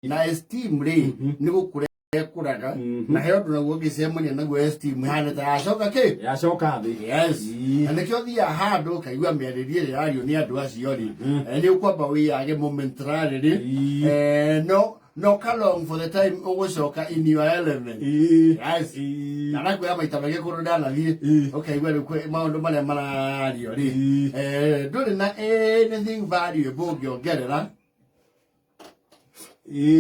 na esteem ri niko kuraga na heo tunaguo gisemania naguo esteem hana ta yacoka ki yacoka thi yes na kio thia handu kaigua miaririe yario ni andu acio ri ni ukwamba wiyage momentarily no long for the time ugucoka in your element yes na kwa maita mage kurunda na thie okay gwe maundu maria marario ri nduri na anything valuable ngiongerera my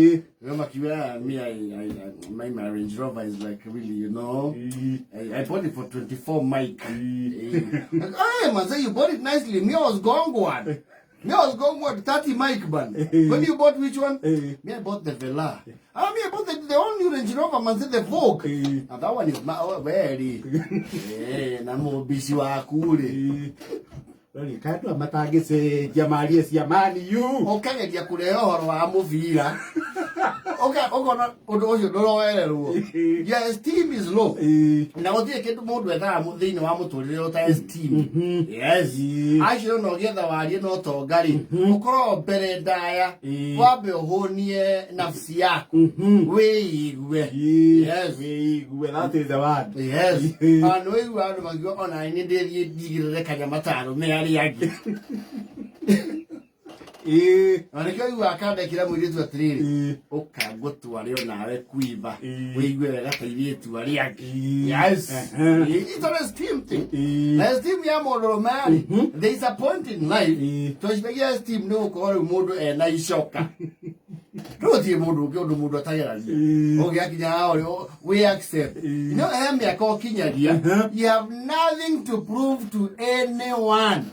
Range Rover is like really, you know. I bought it for 24 mic. Hey, man, say you bought it nicely. Me, I was going one. Me, I was going what 30 mic, man. When you bought which one? Me, I bought the Vela. I bought the only Range Rover, man, say the Vogue. Now that one is very. Hey, namo busy wa kule. Rani kaitwa matagise jamarie cia mani yu okageria kureo horo wa muvira okona undu ucio ndoroererwo ya esteem is low na gothie kindu mundu ethaga thiini wa muturire uta esteem yes acio no getha warie no tongari ukoro mbere ndaya wambe uhunie nafsi yaku wiigwe yes wiigwe that is the word yes anu igu andu magio ona ni ndithie ndigirire kanyamataro me ari yagi anikyo igu akanda kira mwiritu atiriri ukagutwario nawe kuiba wiigwe wega tairitu ari yagi yes it's a esteem thing esteem ya modoro man there is a point in life to speak esteem no ko mundu ena icoka Roti mundu atageragia ogiakinya ao we accept no emia ko kinyagia you have nothing to prove to anyone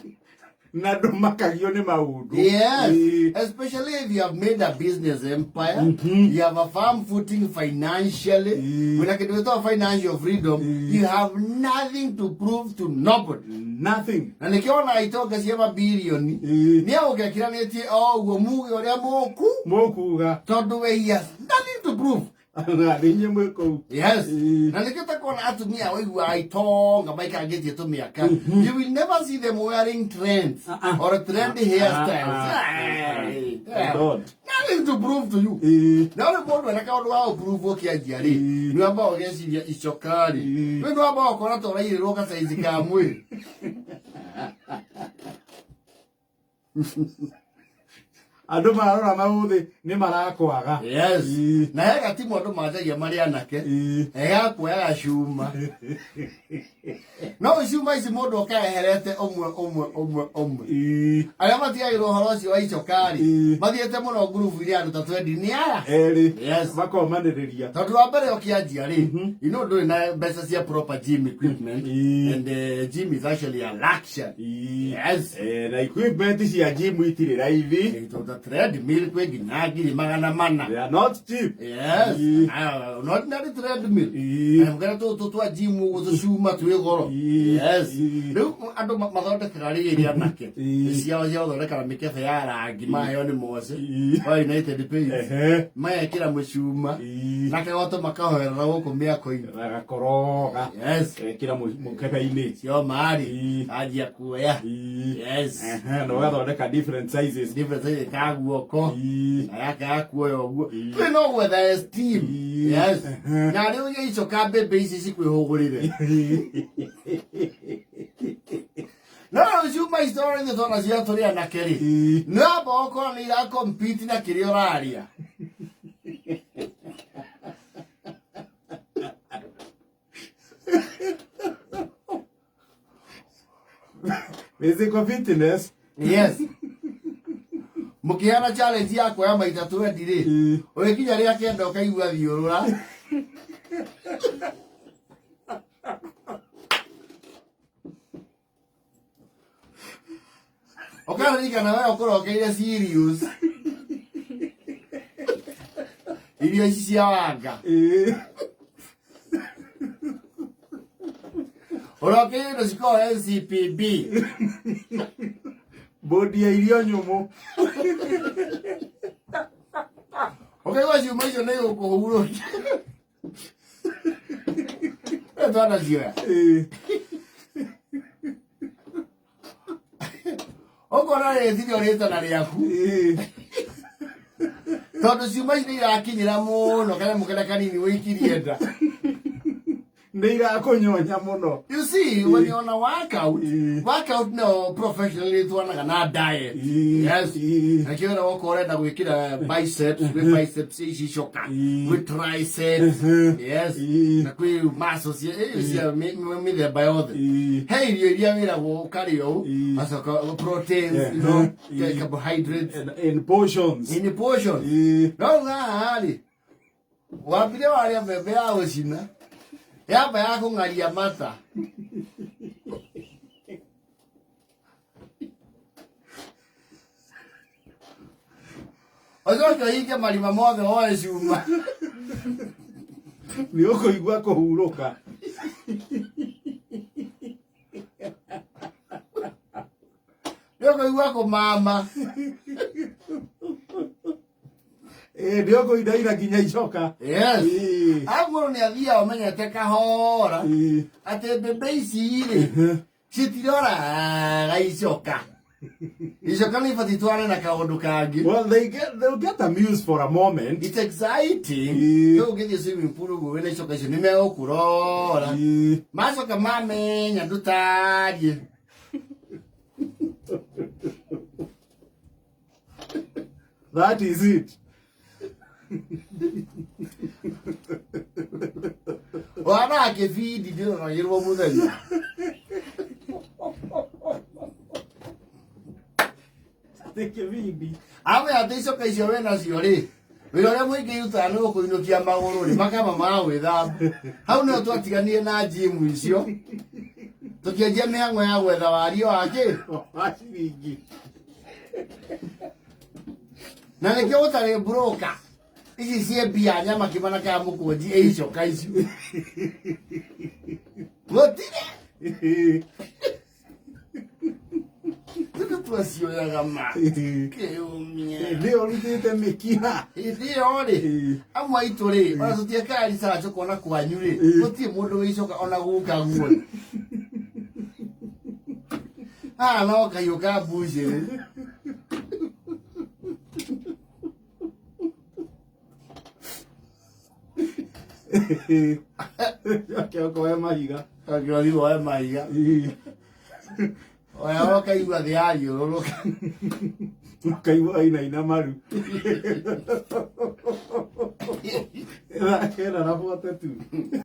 na ndumakagio ni maundu yes especially if you have made a business empire you have a firm footing financially when I can do financial freedom you have nothing to prove to nobody nothing na nikiona itoka cia billion ni ogekiranetie ugo muge uria mokuga tondu we yes nothing to prove Rinye mweko. Yes. Na nikita kona atumia weigua aitonga maika agetie tumiaka. You will never see them wearing trends or trendy hairstyles. Nothing to prove to you. Na ule mundu anaka undu wa prove okianjia ri. Ni amba ogeciria icokari. We ndo amba okora tora ire roka size ka mwiri. Andu marora mauthi ni marakwaga yes na hega ti mundu majagia mari anake hega kuoya cuma no cuma ici mundu okaeherete omwe aria matiagirwo horo ucio wa icokari mathiete muno group iri andu ta 20 ni aya yes bakomaniriria tondu wa mbere okianjia ri you nduri na mbeca cia proper gym equipment and the gym is actually a luxury yes na equipment cia gym itire raithi treadmill kwegi nagiri magana mana they are not cheap yes not ordinary treadmill I'm going to gym with cuma twigoro yes andu mathondekaga riri anake ciao cia thondeka mikefe ya rangi maheo ni mose wa United Pay maekira mucuma na kagoto makahoerera guku miako-ini gakoroga yes ekira mukefe-ini cio mari ajia kuoya yes no gathondeka different sizes guoko ayaka kuoya uguo twi no gwetha esteem yes na riu icoka mbembe ici cikwihugurire no cuma icio ni tona cia turi anake ri no amba okorwo ni ira compete na kiria uraria physical fitness yes mukiana challenge yako ya maita 20 ri ukinya ria kenda ukaigua thiurura okarika na wewe ukorokeire serious irio ici cia wanga urokeire ndo ciko NCPB bodi ya irio nyumu okaigua ciuma icio nĩ gũkũhurũkia twana cioya okona rĩthirio rĩtana rĩaku tondu ciuma ici irakinyira muno kana mukena kanini wikirie nda nä irakunyonya muno. You see, when you're on a workout no professionally twanaga na diet. Yes. Like you're going to work biceps, with biceps icoka, with triceps. Yes. Na kwi muscles ya me the biothe. Hey, you mira wo cardio, asoka proteins, you know, carbohydrates in portions. In portions. No, hali. Wapile wale bebe yao sina. Yaba yako ngalia mata. Ozoka hike malima mothe oe cuma. Ni ukoigua kuhuruka. Ni ukoigua kumama. Ndio kuidaira nginya icoka. Yes. Agoro ni athia omenyete kahora. Ate bebe ici ri. Citirora icoka. Icoka ni fati twane na kaundu kangi. Well, they'll get amused for a moment. It's exciting. Yo get you swimming pool go wena icoka ici ni meokurora. Macoka mamenya ndutarie. That is it. Wana ke feed ndio na yirwo muthenya. Take vidi. Ame aticoka icio wena cio ri. Wira ria muingi uta no kuinukia maguru ri makama ma gwithamba. Hau no twatiganie na gym icio. Tukienjia mihango ya gwetha wario wake. Washiringi. Na nikio utare broker. Ici cie mbia nyama kimana ka mukunji icoka icio. Gotire. Tunatua ya gama. Keumia. Ndio rutite mikiha. Ndio ri. Amwa ituri. Ona tutie kari sara chokona kwanyu ri. Gutie mundu wicoka ona guka guo. No kayuka bushi ri. Ukoe mahiga. Ukoe mahiga. Oya ukaigua thiari ururuka. Ukaigua ina maru. Era na bote tu.